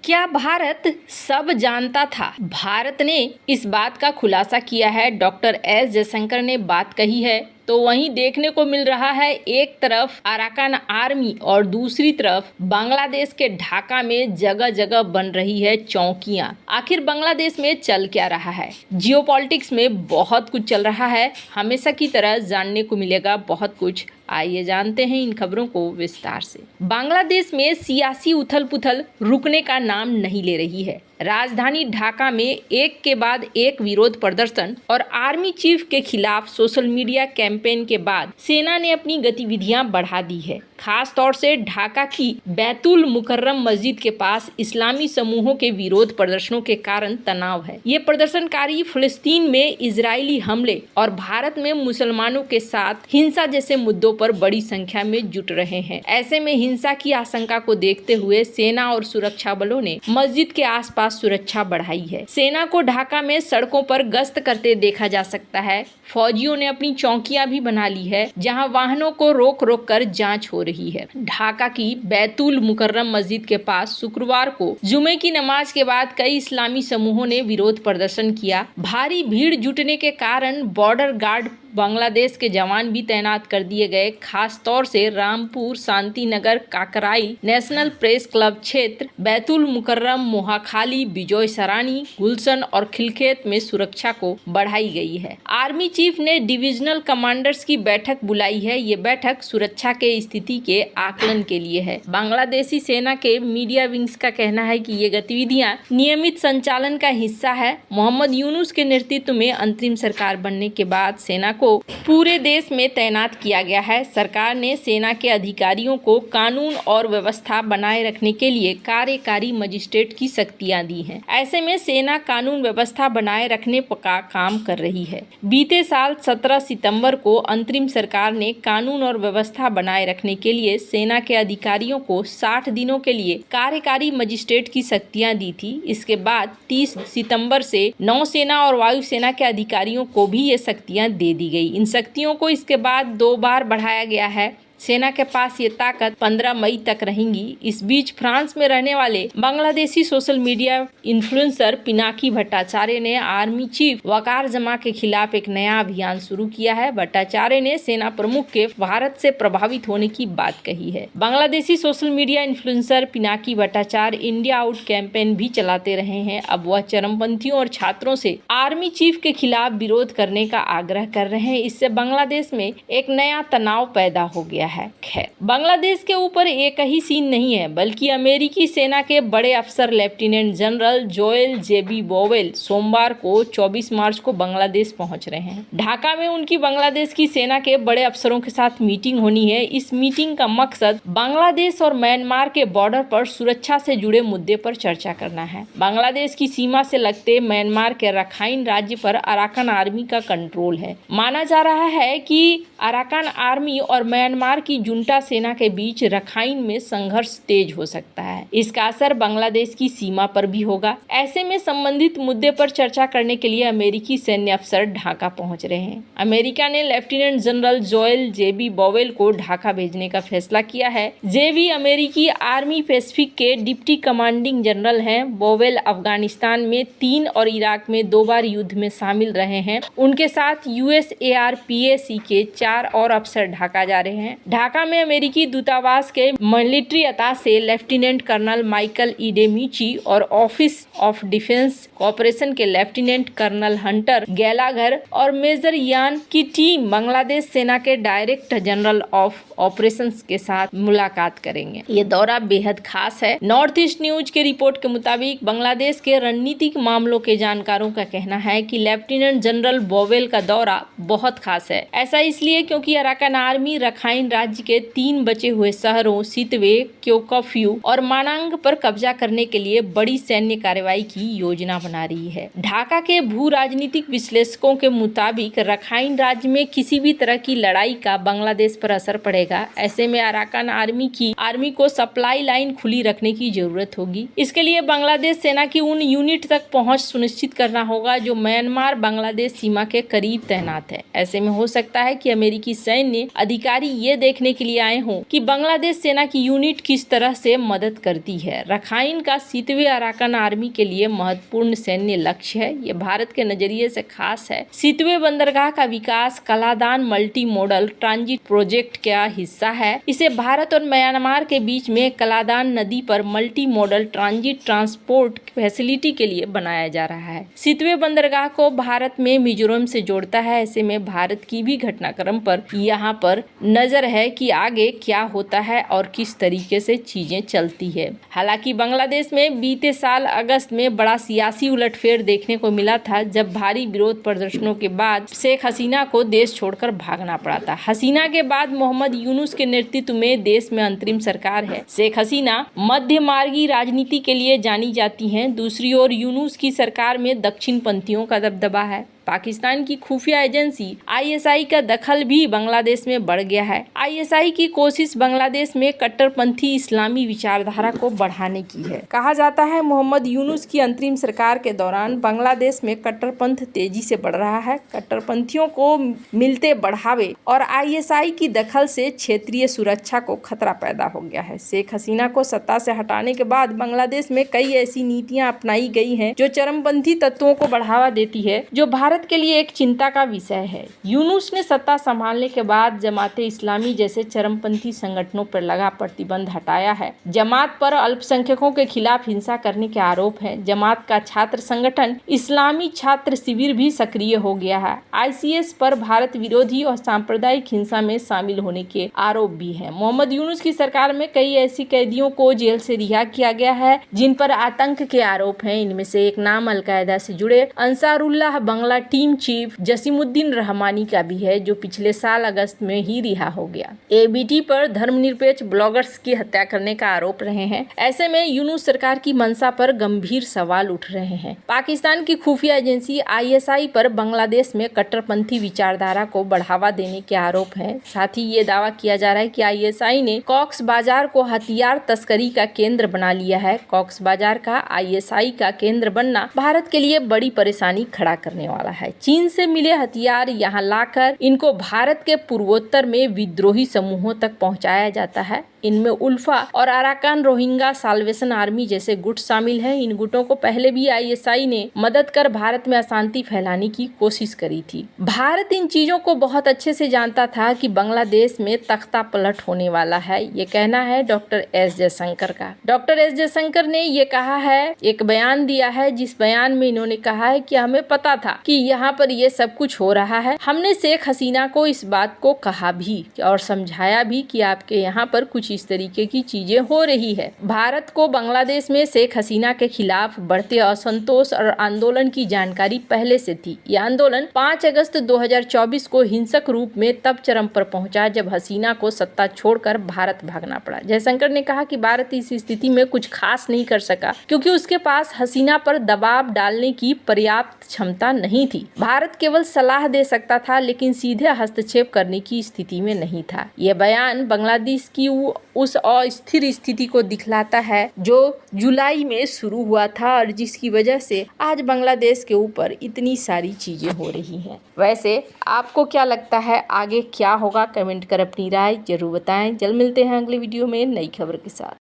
क्या भारत सब जानता था? भारत ने इस बात का खुलासा किया है। डॉक्टर एस जयशंकर ने बात कही है तो वहीं देखने को मिल रहा है, एक तरफ अराकान आर्मी और दूसरी तरफ बांग्लादेश के ढाका में जगह जगह बन रही है चौकियां। आखिर बांग्लादेश में चल क्या रहा है? जियोपॉलिटिक्स में बहुत कुछ चल रहा है। हमेशा की तरह जानने को मिलेगा बहुत कुछ। आइए जानते हैं इन खबरों को विस्तार से। बांग्लादेश में सियासी उथल पुथल रुकने का नाम नहीं ले रही है। राजधानी ढाका में एक के बाद एक विरोध प्रदर्शन और आर्मी चीफ के खिलाफ सोशल मीडिया कैंपेन के बाद सेना ने अपनी गतिविधियां बढ़ा दी है। खास तौर से ढाका की बैतुल मुकर्रम मस्जिद के पास इस्लामी समूहों के विरोध प्रदर्शनों के कारण तनाव है। ये प्रदर्शनकारी फिलिस्तीन में इजरायली हमले और भारत में मुसलमानों के साथ हिंसा जैसे मुद्दों पर बड़ी संख्या में जुट रहे हैं। ऐसे में हिंसा की आशंका को देखते हुए सेना और सुरक्षा बलों ने मस्जिद के आसपास सुरक्षा बढ़ाई है। सेना को ढाका में सड़कों पर गश्त करते देखा जा सकता है। फौजियों ने अपनी चौकियां भी बना ली है, जहां वाहनों को रोक रोक कर जांच हो रही है। ढाका की बैतुल मुकर्रम मस्जिद के पास शुक्रवार को जुमे की नमाज के बाद कई इस्लामी समूहों ने विरोध प्रदर्शन किया। भारी भीड़ जुटने के कारण बॉर्डर गार्ड बांग्लादेश के जवान भी तैनात कर दिए गए। खास तौर से Rampur, Shanti Nagar, काकराइल, national press club क्षेत्र, बैतुल मुकर्रम, मोहाखाली, बिजोय सरानी, गुलशन और खिलखेत में सुरक्षा को बढ़ाई गई है। आर्मी चीफ ने डिविजनल कमांडर्स की बैठक बुलाई है। ये बैठक सुरक्षा के स्थिति के आकलन के लिए है। बांग्लादेशी सेना के मीडिया विंग्स का कहना है कि ये गतिविधियां नियमित संचालन का हिस्सा है। मोहम्मद यूनुस के नेतृत्व में अंतरिम सरकार बनने के बाद सेना को पूरे देश में तैनात किया गया है। सरकार ने सेना के अधिकारियों को कानून और व्यवस्था बनाए रखने के लिए कार्यकारी मजिस्ट्रेट की शक्तियां दी हैं। ऐसे में सेना कानून व्यवस्था बनाए रखने का काम कर रही है। बीते साल 17 सितंबर को अंतरिम सरकार ने कानून और व्यवस्था बनाए रखने के लिए सेना के अधिकारियों को 60 दिनों के लिए कार्यकारी मजिस्ट्रेट की शक्तियां दी थी। इसके बाद 30 सितंबर से नौसेना और वायुसेना के अधिकारियों को भी ये शक्तियां दे दी गई। इन शक्तियों को इसके बाद 2 बार बढ़ाया गया है। सेना के पास ये ताकत 15 मई तक रहेंगी। इस बीच फ्रांस में रहने वाले Bangladeshi social media influencer Pinaki Bhattacharya ने आर्मी चीफ वकार जमा के खिलाफ एक नया अभियान शुरू किया है। भट्टाचार्य ने सेना प्रमुख के भारत से प्रभावित होने की बात कही है। Bangladeshi social media influencer Pinaki Bhattacharya India out campaign भी चलाते रहे हैं। अब वह चरमपंथियों और छात्रों से आर्मी चीफ के खिलाफ विरोध करने का आग्रह कर रहे हैं। इससे बांग्लादेश में एक नया तनाव पैदा हो गया है। खैर, बांग्लादेश के ऊपर एक ही सीन नहीं है, बल्कि अमेरिकी सेना के बड़े अफसर लेफ्टिनेंट जनरल जोएल जेबी बोवेल सोमवार को 24 मार्च को बांग्लादेश पहुंच रहे हैं। ढाका में उनकी बांग्लादेश की सेना के बड़े अफसरों के साथ मीटिंग होनी है। इस मीटिंग का मकसद बांग्लादेश और म्यांमार के बॉर्डर पर सुरक्षा से जुड़े मुद्दे पर चर्चा करना है। बांग्लादेश की सीमा से लगते म्यांमार के रखाइन राज्य पर अराकान आर्मी का कंट्रोल है। माना जा रहा है कि अराकान आर्मी और म्यांमार की जुंटा सेना के बीच रखाइन में संघर्ष तेज हो सकता है। इसका असर बांग्लादेश की सीमा पर भी होगा। ऐसे में संबंधित मुद्दे पर चर्चा करने के लिए अमेरिकी सैन्य अफसर ढाका पहुंच रहे हैं। अमेरिका ने लेफ्टिनेंट जनरल जोएल जेबी बोवेल को ढाका भेजने का फैसला किया है। जेबी अमेरिकी आर्मी पैसिफिक के डिप्टी कमांडिंग जनरल हैं। बोवेल अफगानिस्तान में 3 और इराक में 2 बार युद्ध में शामिल रहे हैं। उनके साथ USARPAC के 4 और अफसर ढाका जा रहे हैं। ढाका में अमेरिकी दूतावास के military attache lieutenant colonel Michael Idemichi और ऑफिस ऑफ डिफेंस कोऑपरेशन के लेफ्टिनेंट कर्नल हंटर गैलाघर और मेजर यान की टीम बांग्लादेश सेना के डायरेक्टर जनरल ऑफ ऑपरेशंस के साथ मुलाकात करेंगे। ये दौरा बेहद खास है। नॉर्थ ईस्ट न्यूज के रिपोर्ट के मुताबिक बांग्लादेश के रणनीतिक मामलों के जानकारों का कहना है कि लेफ्टिनेंट जनरल बोवेल का दौरा बहुत खास है। ऐसा इसलिए क्योंकि अराकान आर्मी रखाइन राज्य के 3 बचे हुए शहरों सितवे, क्योकफ्यू और मानांग पर कब्जा करने के लिए बड़ी सैन्य कार्रवाई की योजना बना रही है। ढाका के भू राजनीतिक विश्लेषकों के मुताबिक रखाइन राज्य में किसी भी तरह की लड़ाई का बांग्लादेश पर असर पड़ेगा। ऐसे में अराकान आर्मी को सप्लाई लाइन खुली रखने की जरूरत होगी। इसके लिए बांग्लादेश सेना की उन यूनिट तक पहुंच सुनिश्चित करना होगा जो म्यांमार बांग्लादेश सीमा के करीब तैनात है। ऐसे में हो सकता है कि अमेरिकी सैन्य अधिकारी ये देखने के लिए आए हों कि बांग्लादेश सेना की यूनिट किस तरह से मदद करती है। रखाइन का 7वीं अराकान आर्मी के लिए महत्वपूर्ण सैन्य लक्ष्य है। ये भारत के नजरिए से खास है। 7वें बंदरगाह का विकास Kaladan multi modal transit project का हिस्सा है। इसे भारत और म्यांमार के बीच में कलादान नदी पर multi modal transit transport facility के लिए बनाया जा रहा है। 7वें बंदरगाह को भारत में मिजोरम से जोड़ता है। ऐसे में भारत की भी घटनाक्रम पर यहाँ पर नजर है कि आगे क्या होता है और किस तरीके से चीजें चलती है। हालांकि बांग्लादेश में बीते साल अगस्त में बड़ा सियासी उलटफेर देखने को मिला था, जब भारी विरोध प्रदर्शनों के बाद शेख हसीना को देश छोड़कर भागना पड़ा था। हसीना के बाद मोहम्मद यूनुस के नेतृत्व में देश में अंतरिम सरकार है। शेख हसीना मध्यमार्गी राजनीति के लिए जानी जाती हैं। दूसरी ओर यूनुस की सरकार में दक्षिण पंथियों का दबदबा है। पाकिस्तान की खुफिया एजेंसी आईएसआई का दखल भी बांग्लादेश में बढ़ गया है। आईएसआई की कोशिश बांग्लादेश में कट्टरपंथी इस्लामी विचारधारा को बढ़ाने की है। कहा जाता है मोहम्मद यूनुस की अंतरिम सरकार के दौरान बांग्लादेश में कट्टरपंथ तेजी से बढ़ रहा है। कट्टरपंथियों को मिलते बढ़ावे और आईएसआई की दखल से क्षेत्रीय सुरक्षा को खतरा पैदा हो गया है। शेख हसीना को सत्ता से हटाने के बाद बांग्लादेश में कई ऐसी नीतियां अपनाई गई हैं जो चरमपंथी तत्वों को बढ़ावा देती है, जो भारत के लिए एक चिंता का विषय है। यूनुस ने सत्ता संभालने के बाद जमाते इस्लामी जैसे चरमपंथी संगठनों पर लगा प्रतिबंध हटाया है। जमात पर अल्पसंख्यकों के खिलाफ हिंसा करने के आरोप हैं। जमात का छात्र संगठन इस्लामी छात्र शिविर भी सक्रिय हो गया है। आईसीएस पर भारत विरोधी और सांप्रदायिक हिंसा में शामिल होने के आरोप भी है। मोहम्मद यूनुस की सरकार में कई ऐसी कैदियों को जेल से रिहा किया गया है जिन पर आतंक के आरोप हैं। इनमें से एक नाम अलकायदा से जुड़े Ansarullah Bangla team chief Jasimuddin Rahmani का भी है, जो पिछले साल अगस्त में ही रिहा हो गया। एबीटी पर धर्मनिरपेक्ष ब्लॉगर्स की हत्या करने का आरोप रहे हैं। ऐसे में यूनुस सरकार की मंशा पर गंभीर सवाल उठ रहे हैं। पाकिस्तान की खुफिया एजेंसी आईएसआई पर बांग्लादेश में कट्टरपंथी विचारधारा को बढ़ावा देने के आरोप हैं। साथ ही ये दावा किया जा रहा है कि आईएसआई ने कॉक्स बाजार को हथियार तस्करी का केंद्र बना लिया है। कॉक्स बाजार का आईएसआई का केंद्र बनना भारत के लिए बड़ी परेशानी खड़ा करने वाला है। चीन से मिले हथियार यहां लाकर इनको भारत के पूर्वोत्तर में विद्रोही समूहों तक पहुंचाया जाता है। इनमें उल्फा और अराकान रोहिंग्या साल्वेशन आर्मी जैसे गुट शामिल हैं। इन गुटों को पहले भी आईएसआई ने मदद कर भारत में अशांति फैलाने की कोशिश करी थी। भारत इन चीजों को बहुत अच्छे से जानता था कि बांग्लादेश में तख्ता पलट होने वाला है। ये कहना है डॉक्टर एस जयशंकर का। डॉक्टर एस जयशंकर ने ये कहा है, एक बयान दिया है, जिस बयान में इन्होंने कहा है कि हमें पता था कि यहाँ पर ये सब कुछ हो रहा है। हमने शेख हसीना को इस बात को कहा भी और समझाया भी कि आपके यहाँ पर कुछ इस तरीके की चीजें हो रही है। भारत को बांग्लादेश में शेख हसीना के खिलाफ बढ़ते असंतोष और आंदोलन की जानकारी पहले से थी। यह आंदोलन 5 अगस्त 2024 को हिंसक रूप में तब चरम पर पहुंचा जब हसीना को सत्ता छोड़कर भारत भागना पड़ा। जयशंकर ने कहा कि भारत इस स्थिति में कुछ खास नहीं कर सका क्योंकि उसके पास हसीना पर दबाव डालने की पर्याप्त क्षमता नहीं थी। भारत केवल सलाह दे सकता था लेकिन सीधे हस्तक्षेप करने की स्थिति में नहीं था। यह बयान बांग्लादेश की उस अस्थिर स्थिति को दिखलाता है जो जुलाई में शुरू हुआ था और जिसकी वजह से आज बांग्लादेश के ऊपर इतनी सारी चीजें हो रही हैं। वैसे आपको क्या लगता है आगे क्या होगा? कमेंट कर अपनी राय जरूर बताएं। जल्द मिलते हैं अगले वीडियो में नई खबर के साथ।